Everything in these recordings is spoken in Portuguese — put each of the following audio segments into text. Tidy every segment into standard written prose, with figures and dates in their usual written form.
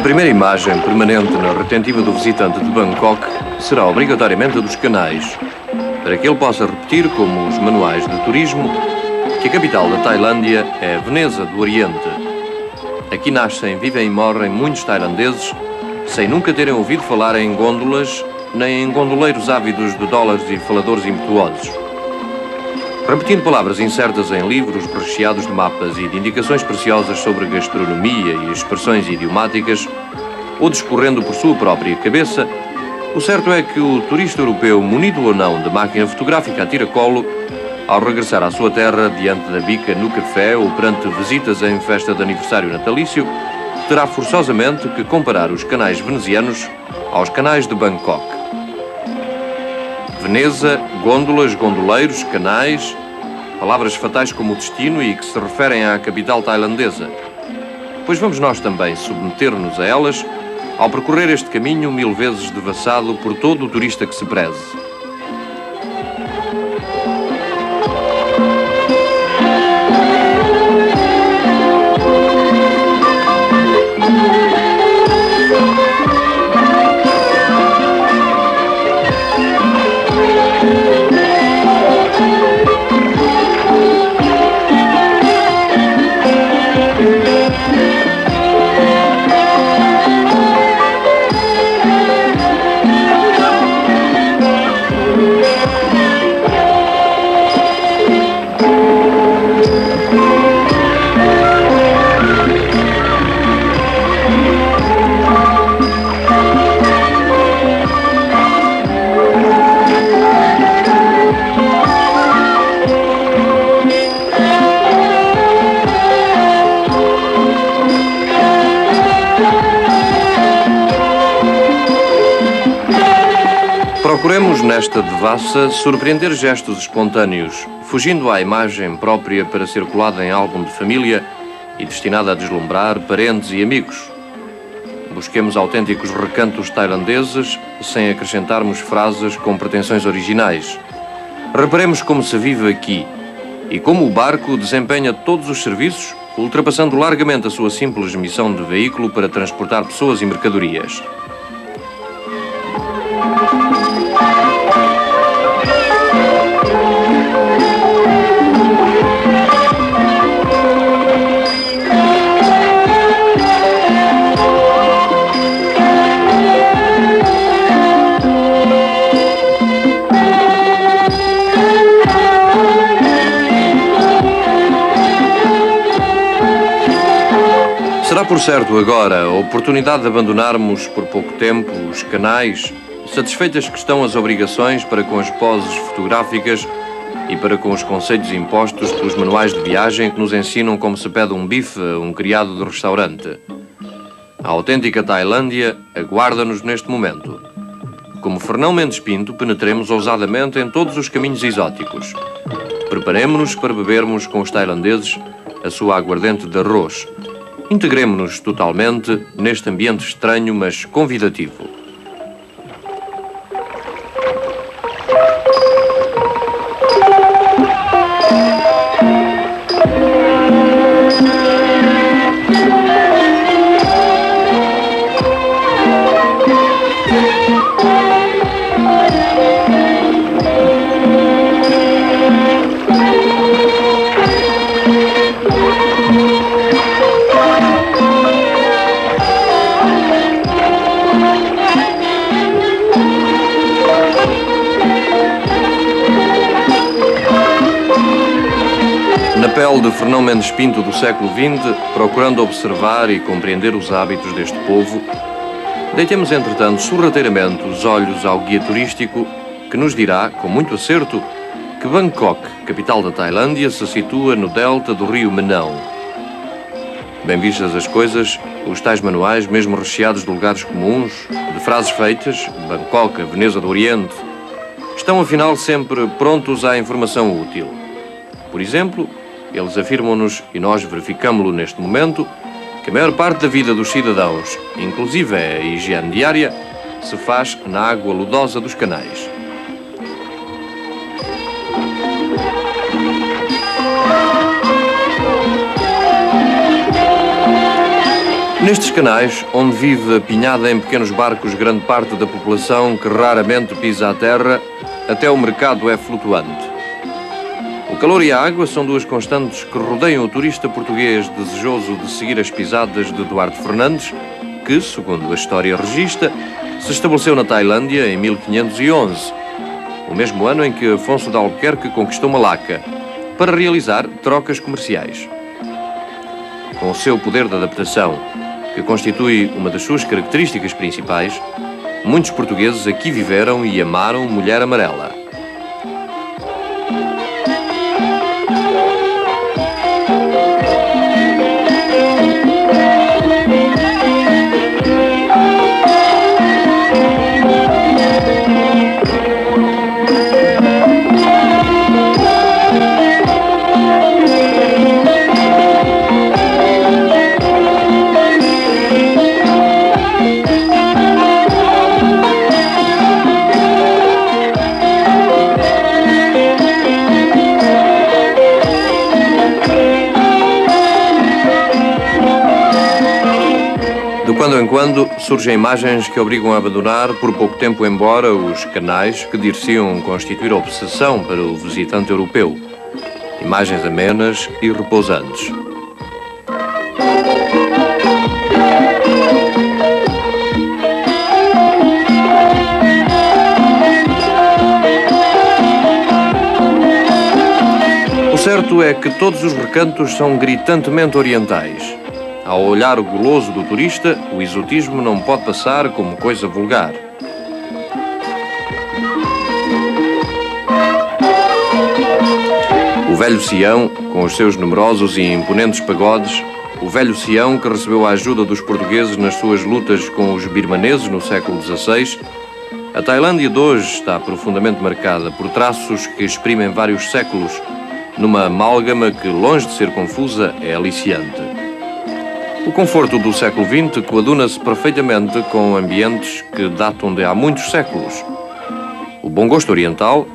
primeira imagem permanente na retentiva do visitante de Bangkok será obrigatoriamente a dos canais, para que ele possa repetir, como os manuais de turismo, que a capital da Tailândia é Veneza do Oriente. Aqui nascem, vivem e morrem muitos tailandeses sem nunca terem ouvido falar em gôndolas nem em gondoleiros ávidos de dólares e faladores impetuosos. Repetindo palavras incertas em livros recheados de mapas e de indicações preciosas sobre gastronomia e expressões idiomáticas, ou discorrendo por sua própria cabeça, o certo é que o turista europeu, munido ou não de máquina fotográfica a tiracolo, ao regressar à sua terra, diante da bica no café ou perante visitas em festa de aniversário natalício, terá forçosamente que comparar os canais venezianos aos canais de Bangkok. Veneza, gôndolas, gondoleiros, canais, palavras fatais como o destino e que se referem à capital tailandesa. Pois vamos nós também submeter-nos a elas ao percorrer este caminho 1000 vezes devassado por todo o turista que se preze. Procuremos nesta devassa surpreender gestos espontâneos, fugindo à imagem própria para ser colada em álbum de família e destinada a deslumbrar parentes e amigos. Busquemos autênticos recantos tailandeses sem acrescentarmos frases com pretensões originais. Reparemos como se vive aqui e como o barco desempenha todos os serviços, ultrapassando largamente a sua simples missão de veículo para transportar pessoas e mercadorias. Será por certo agora a oportunidade de abandonarmos por pouco tempo os canais, satisfeitas que estão as obrigações para com as poses fotográficas e para com os conceitos impostos pelos manuais de viagem que nos ensinam como se pede um bife a um criado de restaurante. A autêntica Tailândia aguarda-nos neste momento. Como Fernão Mendes Pinto, penetremos ousadamente em todos os caminhos exóticos. Preparemo-nos para bebermos com os tailandeses a sua aguardente de arroz. Integremo-nos totalmente neste ambiente estranho, mas convidativo. Na pele de Fernão Mendes Pinto do século XX, procurando observar e compreender os hábitos deste povo, deitemos, entretanto, sorrateiramente os olhos ao guia turístico que nos dirá, com muito acerto, que Bangkok, capital da Tailândia, se situa no delta do rio Menão. Bem vistas as coisas, os tais manuais, mesmo recheados de lugares comuns, de frases feitas, Bangkok, a Veneza do Oriente, estão afinal sempre prontos à informação útil. Por exemplo, eles afirmam-nos, e nós verificamo-lo neste momento, que a maior parte da vida dos cidadãos, inclusive a higiene diária, se faz na água lodosa dos canais. Nestes canais, onde vive apinhada em pequenos barcos grande parte da população que raramente pisa a terra, até o mercado é flutuante. O calor e a água são duas constantes que rodeiam o turista português desejoso de seguir as pisadas de Duarte Fernandes, que, segundo a história registra, se estabeleceu na Tailândia em 1511, o mesmo ano em que Afonso de Albuquerque conquistou Malaca, para realizar trocas comerciais. Com o seu poder de adaptação, que constitui uma das suas características principais, muitos portugueses aqui viveram e amaram Mulher Amarela. De quando em quando surgem imagens que obrigam a abandonar por pouco tempo embora os canais que dir-se-iam constituir obsessão para o visitante europeu. Imagens amenas e repousantes. O certo é que todos os recantos são gritantemente orientais. Ao olhar guloso do turista, o exotismo não pode passar como coisa vulgar. O velho Sião, com os seus numerosos e imponentes pagodes, o velho Sião que recebeu a ajuda dos portugueses nas suas lutas com os birmaneses no século XVI, a Tailândia de hoje está profundamente marcada por traços que exprimem vários séculos, numa amálgama que, longe de ser confusa, é aliciante. O conforto do século XX coaduna-se perfeitamente com ambientes que datam de há muitos séculos. O bom gosto oriental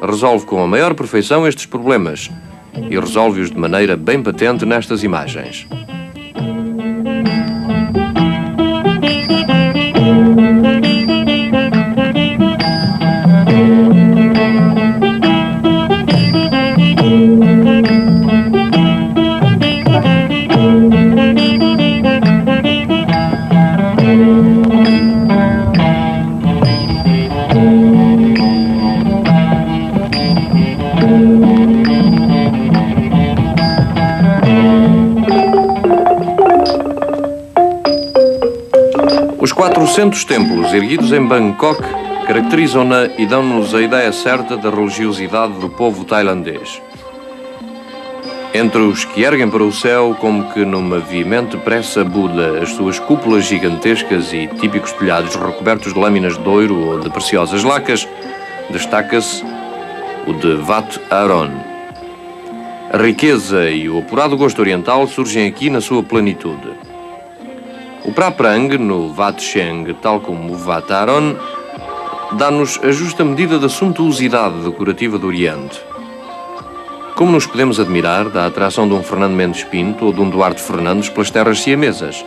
resolve com a maior perfeição estes problemas e resolve-os de maneira bem patente nestas imagens. Os 400 templos erguidos em Bangkok caracterizam-na e dão-nos a ideia certa da religiosidade do povo tailandês. Entre os que erguem para o céu, como que numa veemente pressa Buda, as suas cúpulas gigantescas e típicos telhados recobertos de lâminas de ouro ou de preciosas lacas, destaca-se o de Wat Arun. A riqueza e o apurado gosto oriental surgem aqui na sua plenitude. O Phra Prang, no Wat Cheng, tal como o Wat Arun, dá-nos a justa medida da suntuosidade decorativa do Oriente. Como nos podemos admirar da atração de um Fernando Mendes Pinto ou de um Duarte Fernandes pelas terras siamesas?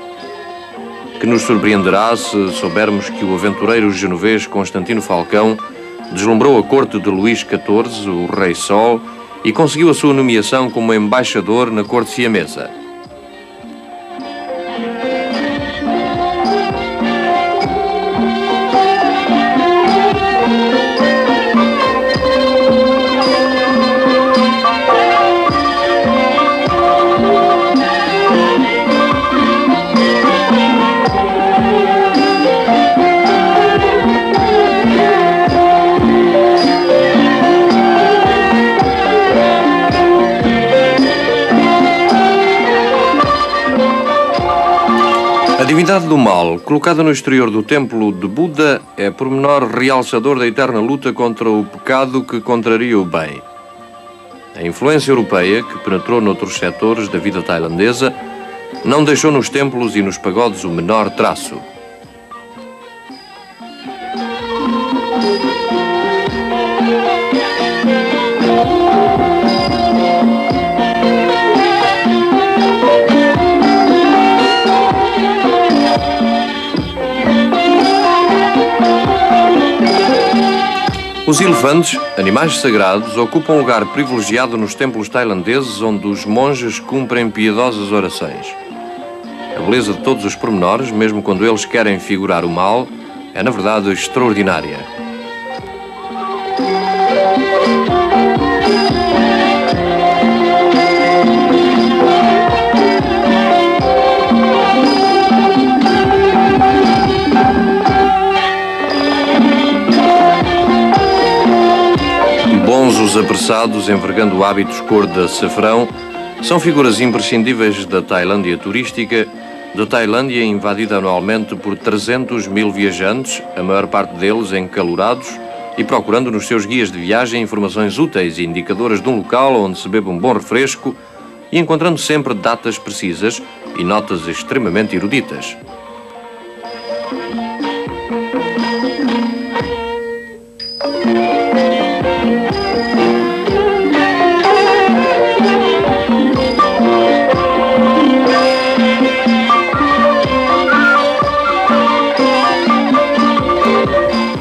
Que nos surpreenderá se soubermos que o aventureiro genovês Constantino Falcão deslumbrou a corte de Luís XIV, o Rei Sol, e conseguiu a sua nomeação como embaixador na corte siamesa. A divindade do mal, colocada no exterior do templo de Buda, é pormenor realçador da eterna luta contra o pecado que contraria o bem. A influência europeia, que penetrou noutros setores da vida tailandesa, não deixou nos templos e nos pagodes o menor traço. Os elefantes, animais sagrados, ocupam um lugar privilegiado nos templos tailandeses onde os monges cumprem piedosas orações. A beleza de todos os pormenores, mesmo quando eles querem figurar o mal, é na verdade extraordinária. Bonzos apressados, envergando hábitos cor de açafrão, são figuras imprescindíveis da Tailândia turística, da Tailândia invadida anualmente por 300 mil viajantes, a maior parte deles encalorados, e procurando nos seus guias de viagem informações úteis e indicadoras de um local onde se bebe um bom refresco e encontrando sempre datas precisas e notas extremamente eruditas.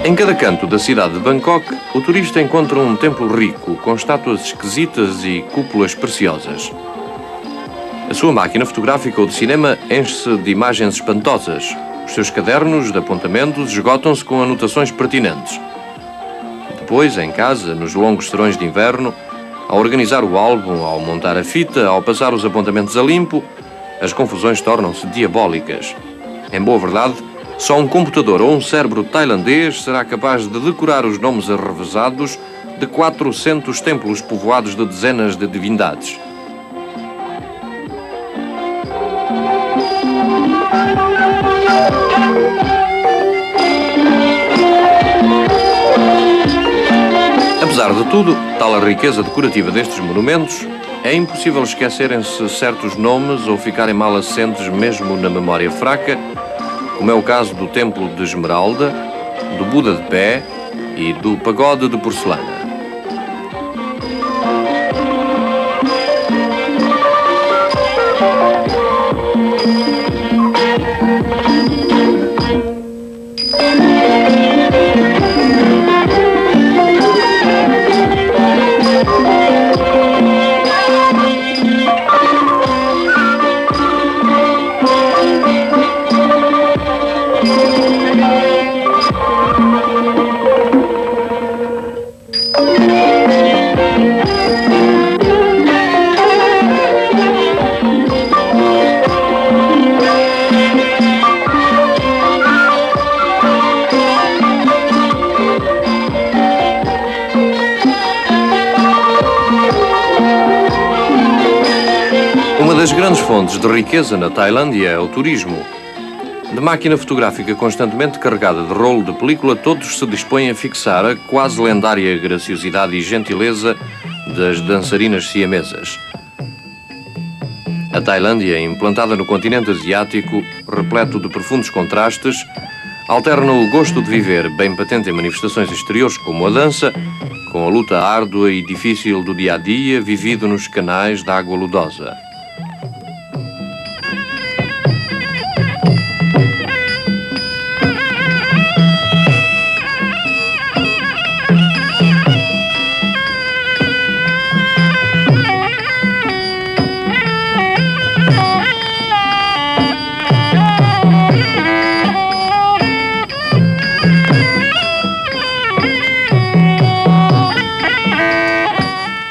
Em cada canto da cidade de Bangkok, o turista encontra um templo rico, com estátuas esquisitas e cúpulas preciosas. A sua máquina fotográfica ou de cinema enche-se de imagens espantosas. Os seus cadernos de apontamentos esgotam-se com anotações pertinentes. Depois, em casa, nos longos serões de inverno, ao organizar o álbum, ao montar a fita, ao passar os apontamentos a limpo, as confusões tornam-se diabólicas. Em boa verdade, só um computador ou um cérebro tailandês será capaz de decorar os nomes arrevesados de 400 templos povoados de dezenas de divindades. Apesar de tudo, tal a riqueza decorativa destes monumentos, é impossível esquecerem-se certos nomes ou ficarem mal assentes mesmo na memória fraca, como é o caso do Templo de Esmeralda, do Buda de Pé e do Pagode de Porcelana. Uma das grandes fontes de riqueza na Tailândia é o turismo. De máquina fotográfica constantemente carregada de rolo de película, todos se dispõem a fixar a quase lendária graciosidade e gentileza das dançarinas siamesas. A Tailândia, implantada no continente asiático, repleto de profundos contrastes, alterna o gosto de viver, bem patente em manifestações exteriores como a dança, com a luta árdua e difícil do dia-a-dia vivido nos canais da água lodosa.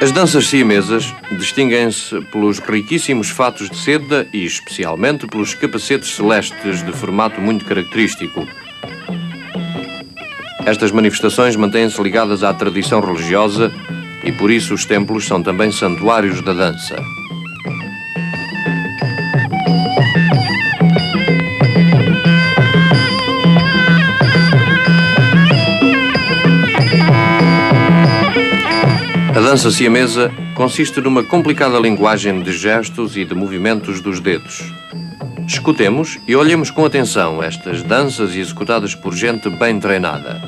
As danças siamesas distinguem-se pelos riquíssimos fatos de seda e, especialmente, pelos capacetes celestes de formato muito característico. Estas manifestações mantêm-se ligadas à tradição religiosa e, por isso, os templos são também santuários da dança. A dança siamesa consiste numa complicada linguagem de gestos e de movimentos dos dedos. Escutemos e olhemos com atenção estas danças executadas por gente bem treinada.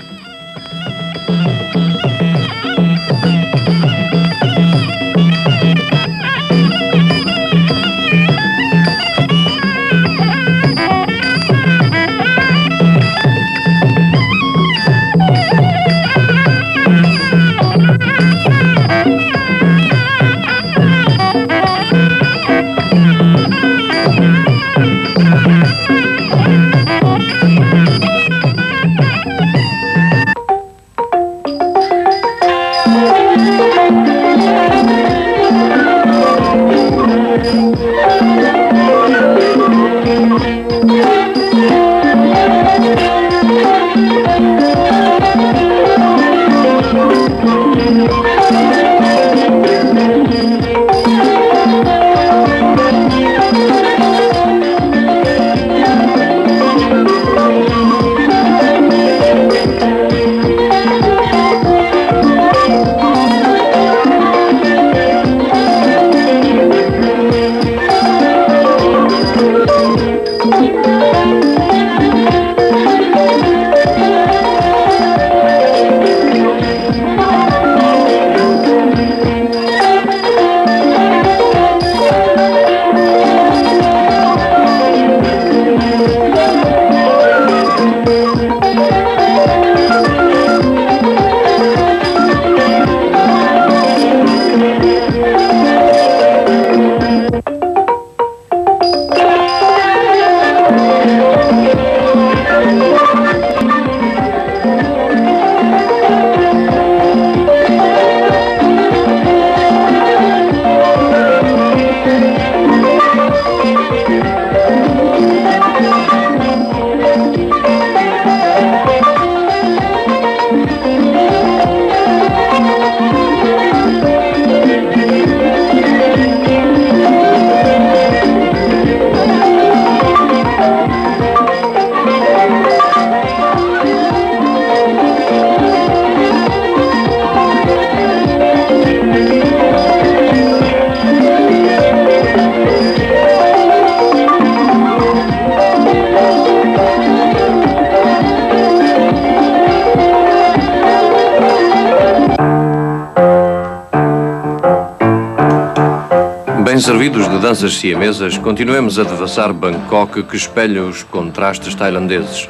Bem servidos de danças siamesas, continuemos a devassar Bangkok, que espelha os contrastes tailandeses.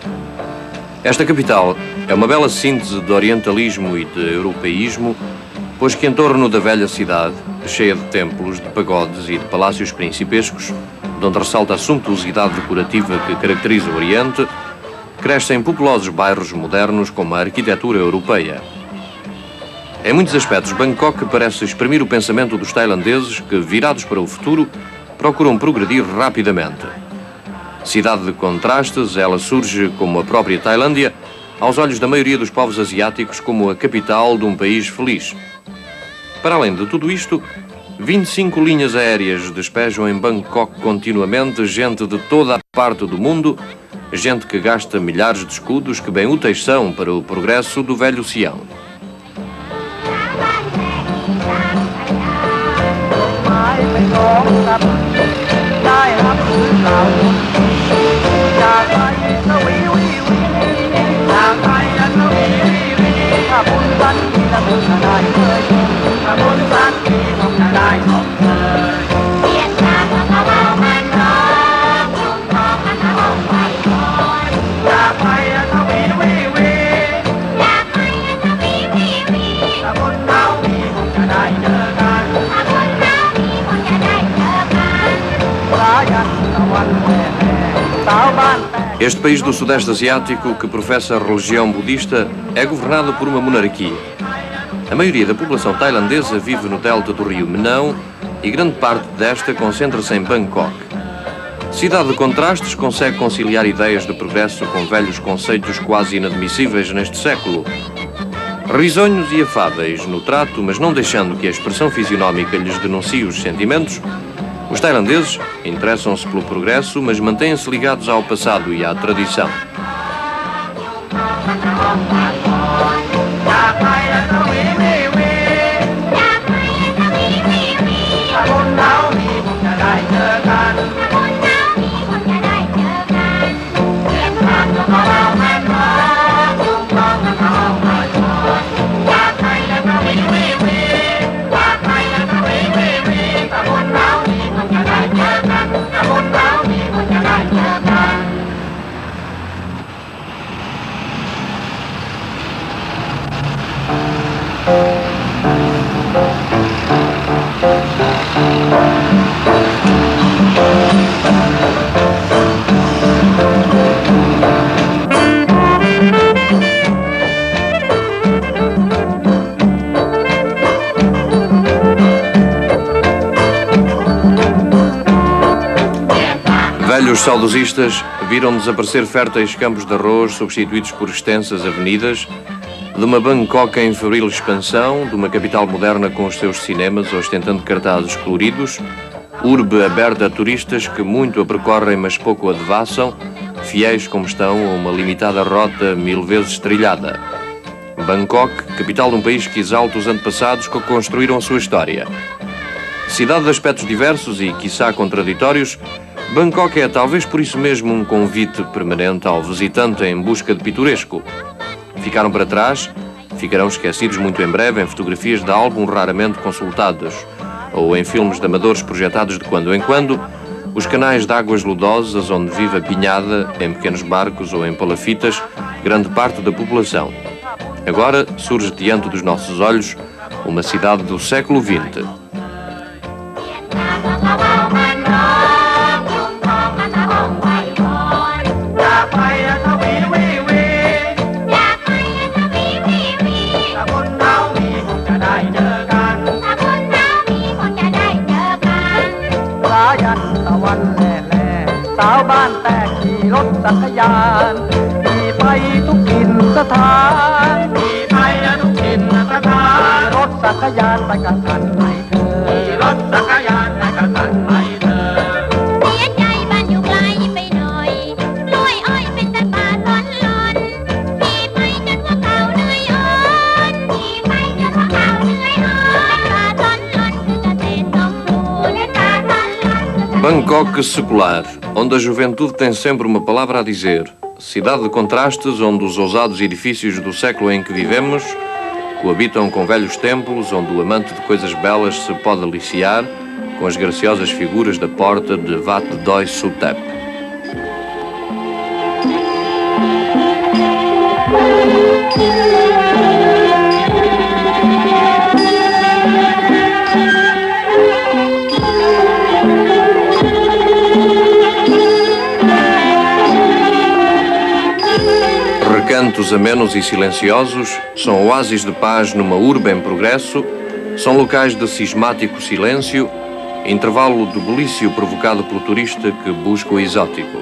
Esta capital é uma bela síntese de orientalismo e de europeísmo, pois que em torno da velha cidade, cheia de templos, de pagodes e de palácios principescos, de onde ressalta a suntuosidade decorativa que caracteriza o Oriente, crescem populosos bairros modernos como a arquitetura europeia. Em muitos aspectos, Bangkok parece exprimir o pensamento dos tailandeses que, virados para o futuro, procuram progredir rapidamente. Cidade de contrastes, ela surge, como a própria Tailândia, aos olhos da maioria dos povos asiáticos, como a capital de um país feliz. Para além de tudo isto, 25 linhas aéreas despejam em Bangkok continuamente gente de toda a parte do mundo, gente que gasta milhares de escudos que bem úteis são para o progresso do velho Sião. Este país do Sudeste Asiático, que professa a religião budista, é governado por uma monarquia. A maioria da população tailandesa vive no delta do rio Menão e grande parte desta concentra-se em Bangkok. Cidade de contrastes, consegue conciliar ideias de progresso com velhos conceitos quase inadmissíveis neste século. Risonhos e afáveis no trato, mas não deixando que a expressão fisionómica lhes denuncie os sentimentos, os tailandeses interessam-se pelo progresso, mas mantêm-se ligados ao passado e à tradição. Velhos saudosistas viram desaparecer férteis campos de arroz substituídos por extensas avenidas, de uma Bangkok em febril expansão, de uma capital moderna com os seus cinemas ostentando cartazes coloridos, urbe aberta a turistas que muito a percorrem mas pouco a devassam, fiéis como estão a uma limitada rota 1000 vezes trilhada. Bangkok, capital de um país que exalta os antepassados que construíram a sua história. Cidade de aspectos diversos e, quiçá, contraditórios, Bangkok é talvez por isso mesmo um convite permanente ao visitante em busca de pitoresco. Ficaram para trás, ficarão esquecidos muito em breve em fotografias de álbum raramente consultadas, ou em filmes de amadores projetados de quando em quando, os canais de águas lodosas onde vive a pinhada, em pequenos barcos ou em palafitas, grande parte da população. Agora surge diante dos nossos olhos uma cidade do século XX. Bangkok secular, onde a juventude tem sempre uma palavra a dizer. Cidade de contrastes, onde os ousados edifícios do século em que vivemos coabitam com velhos templos, onde o amante de coisas belas se pode aliciar, com as graciosas figuras da porta de Vat Doi Suthep. Recantos amenos e silenciosos, são oásis de paz numa urbe em progresso, são locais de cismático silêncio, intervalo do bulício provocado pelo turista que busca o exótico.